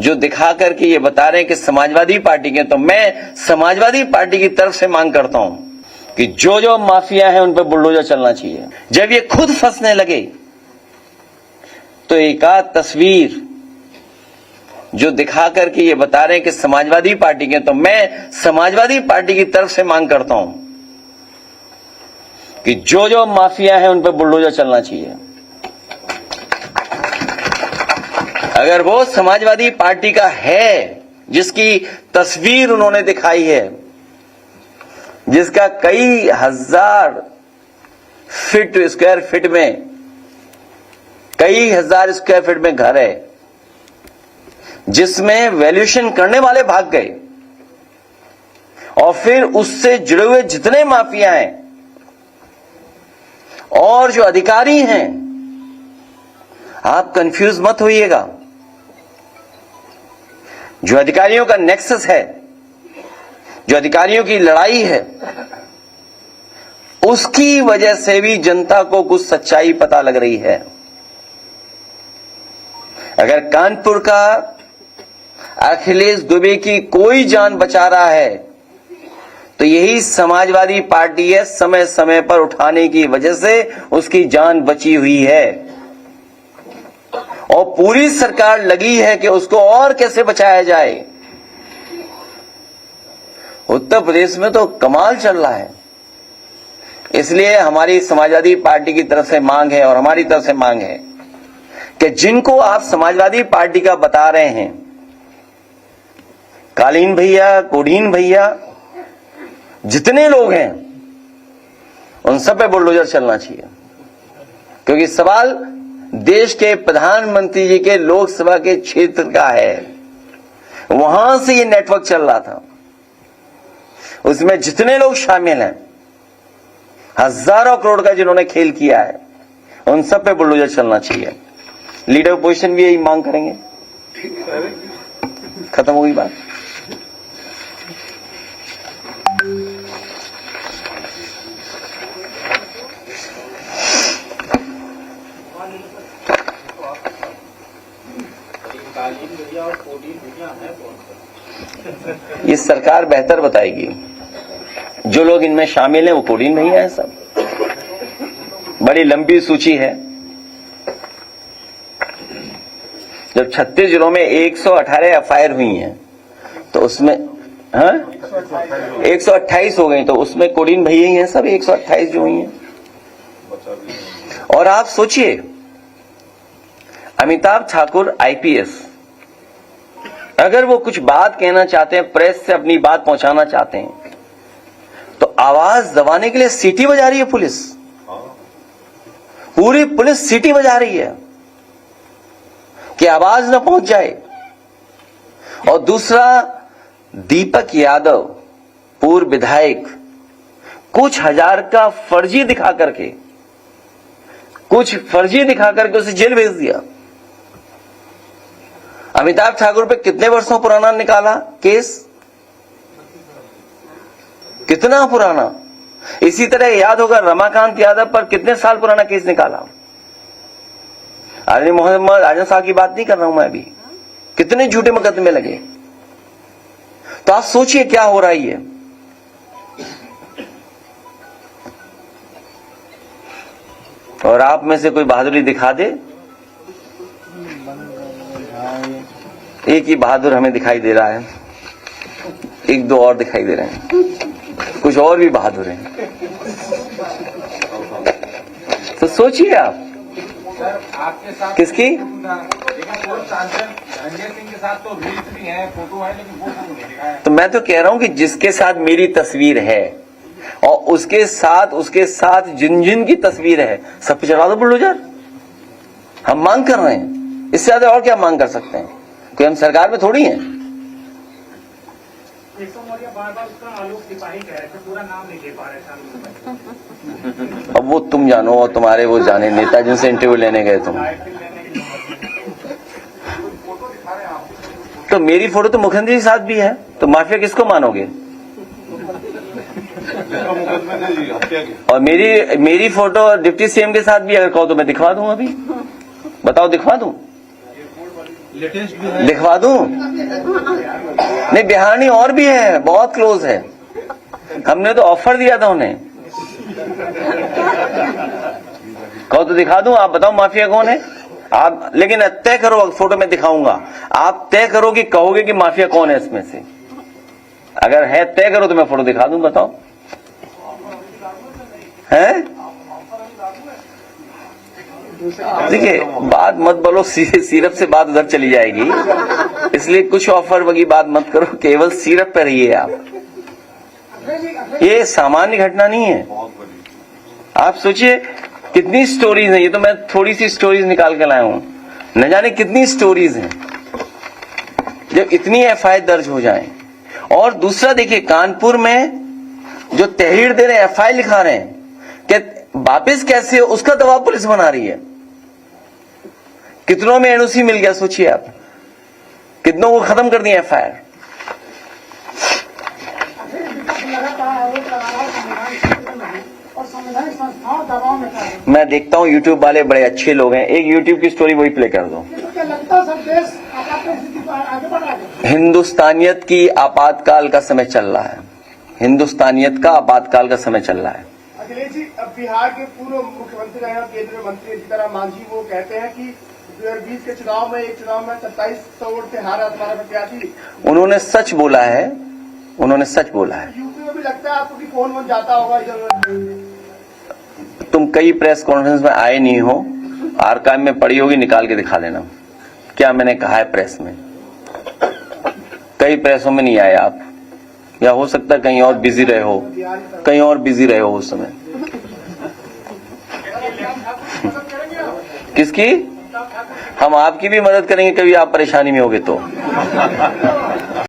जो दिखा करके ये बता रहे हैं कि समाजवादी पार्टी के, तो मैं समाजवादी पार्टी की तरफ से मांग करता हूं कि जो जो माफिया है उन पर बुलडोजर चलना चाहिए। जब ये खुद फंसने लगे तो एक आध तस्वीर जो दिखा करके ये बता रहे हैं कि समाजवादी पार्टी के, तो मैं समाजवादी पार्टी की तरफ से मांग करता हूं कि जो जो माफिया है उन पर बुलडोजर चलना चाहिए। अगर वो समाजवादी पार्टी का है जिसकी तस्वीर उन्होंने दिखाई है, जिसका कई हजार स्क्वायर फीट में, कई हजार स्क्वायर फीट में घर है, जिसमें वैल्यूएशन करने वाले भाग गए, और फिर उससे जुड़े हुए जितने माफिया हैं और जो अधिकारी हैं, आप कंफ्यूज मत होइएगा। जो अधिकारियों का नेक्सस है, जो अधिकारियों की लड़ाई है, उसकी वजह से भी जनता को कुछ सच्चाई पता लग रही है। अगर कानपुर का अखिलेश दुबे की कोई जान बचा रहा है तो यही समाजवादी पार्टी है, समय समय पर उठाने की वजह से उसकी जान बची हुई है, और पूरी सरकार लगी है कि उसको और कैसे बचाया जाए। उत्तर प्रदेश में तो कमाल चल रहा है। इसलिए हमारी समाजवादी पार्टी की तरफ से मांग है, और हमारी तरफ से मांग है कि जिनको आप समाजवादी पार्टी का बता रहे हैं, कालीन भैया, कोडीन भैया, जितने लोग हैं, उन सब पे बुलडोजर चलना चाहिए। क्योंकि सवाल देश के प्रधानमंत्री जी के लोकसभा के क्षेत्र का है, वहां से ये नेटवर्क चल रहा था। उसमें जितने लोग शामिल हैं, हजारों करोड़ का जिन्होंने खेल किया है, उन सब पे बुलडोजर चलना चाहिए। लीडर ऑपोजिशन भी यही मांग करेंगे। खत्म हो गई बात। ये सरकार बेहतर बताएगी। जो लोग इनमें शामिल हैं वो कोडीन भैया हैं सब। बड़ी लंबी सूची है। जब 36 जिलों में 118 एफआईआर हुई हैं तो उसमें 128 हो गई, तो उसमें कोडीन भैया ही हैं सब 128 जो हुई हैं। और आप सोचिए, अमिताभ ठाकुर आईपीएस, अगर वो कुछ बात कहना चाहते हैं, प्रेस से अपनी बात पहुंचाना चाहते हैं, तो आवाज दबाने के लिए सीटी बजा रही है पुलिस। पूरी पुलिस सीटी बजा रही है कि आवाज न पहुंच जाए। और दूसरा, दीपक यादव पूर्व विधायक, कुछ हजार का फर्जी दिखा करके उसे जेल भेज दिया। अमिताभ ठाकुर पे कितने वर्षों पुराना निकाला केस, कितना पुराना। इसी तरह याद होगा रमाकांत यादव पर कितने साल पुराना केस निकाला। आदमी मोहम्मद आजम साहब की बात नहीं कर रहा हूं मैं अभी, कितने झूठे मुकदमे लगे। तो आप सोचिए क्या हो रहा है। और आप में से कोई बहादुरी दिखा दे। एक ही बहादुर हमें दिखाई दे रहा है, एक दो और दिखाई दे रहे हैं, कुछ और भी बहादुर हैं। तो सोचिए आप आपके साथ किसकी, संजय सिंह के साथ तो रील्स भी है, फोटो है, लेकिन वो फोटो नहीं दिखाया। तो मैं तो कह रहा हूं कि जिसके साथ मेरी तस्वीर है और उसके साथ जिन जिन की तस्वीर है, सब पे चढ़ा दो बुलडोजर। हम मांग कर रहे हैं, इससे ज्यादा और क्या मांग कर सकते हैं। कोई हम सरकार में थोड़ी हैं। बार-बार उसका आलोक सिपाही कह रहे थे, पूरा नाम नहीं ले पा रहे थे। अब वो तुम जानो और तुम्हारे वो जाने नेता जिनसे इंटरव्यू लेने गए तुम। तो मेरी फोटो तो मुख्यमंत्री के साथ भी है, तो माफिया किसको मानोगे। और मेरी फोटो डिप्टी सीएम के साथ भी अगर कहो तो मैं दिखवा दूं। अभी बताओ, दिखवा दूं। लेटेस्ट भी है। दिखवा दूं? नहीं, बिहानी और भी है, बहुत क्लोज है। हमने तो ऑफर दिया था उन्हें। कहो तो दिखा दूं? आप बताओ माफिया कौन है आप, लेकिन तय करो, फोटो में दिखाऊंगा। आप तय करो कि कहोगे कि माफिया कौन है इसमें से। अगर है तय करो तो मैं फोटो दिखा दूं, बताओ। है? देखिए, बात मत बोलो, सीरप से बात उधर चली जाएगी, इसलिए कुछ ऑफर वगी बात मत करो, केवल सीरप पे रहिए आप। ये सामान्य घटना नहीं है। आप सोचिए कितनी स्टोरीज हैं। ये तो मैं थोड़ी सी स्टोरीज निकाल के लाया हूं, न जाने कितनी स्टोरीज हैं जब इतनी एफआईआर दर्ज हो जाए। और दूसरा देखिए, कानपुर में जो तहरीर दे रहे हैं, एफआईआर लिखा रहे हैं कि वापिस कैसे हो, उसका दबाव पुलिस बना रही है। कितनों में एनओसी मिल गया, सोचिए आप, कितनों को खत्म कर दिया एफआईआर। और संवैधानिक संस्थाओं दबाव में कर रहे हैं। मैं देखता हूं यूट्यूब वाले बड़े अच्छे लोग हैं, एक यूट्यूब की स्टोरी वही प्ले कर दो। तो क्या लगता है सब देश आपातकाल स्थिति पर आगे बढ़ रहा है? हिंदुस्तानियत की आपातकाल का समय चल रहा है। हिंदुस्तानियत का आपातकाल का समय चल रहा है। अखिलेश जी, अब बिहार के पूर्व मुख्यमंत्री रहे केंद्रीय मंत्री जीतन मांझी वो कहते हैं कि 2020 के चुनाव में 2700 वोट से हारा हमारा प्रत्याशी। उन्होंने सच बोला है, उन्होंने सच बोला है। यूपी में भी लगता है आपको कि कौन बन जाता होगा इधर? तुम कई प्रेस कॉन्फ्रेंस में आए नहीं हो, आर्काइव में पड़ी होगी, निकाल के दिखा देना क्या मैंने कहा है प्रेस में। कई प्रेसों में नहीं आए आप, या हो सकता है कहीं और बिजी रहे हो, कहीं और बिजी रहे हो उस समय। किसकी? हम आपकी भी मदद करेंगे कभी आप परेशानी में होगे तो।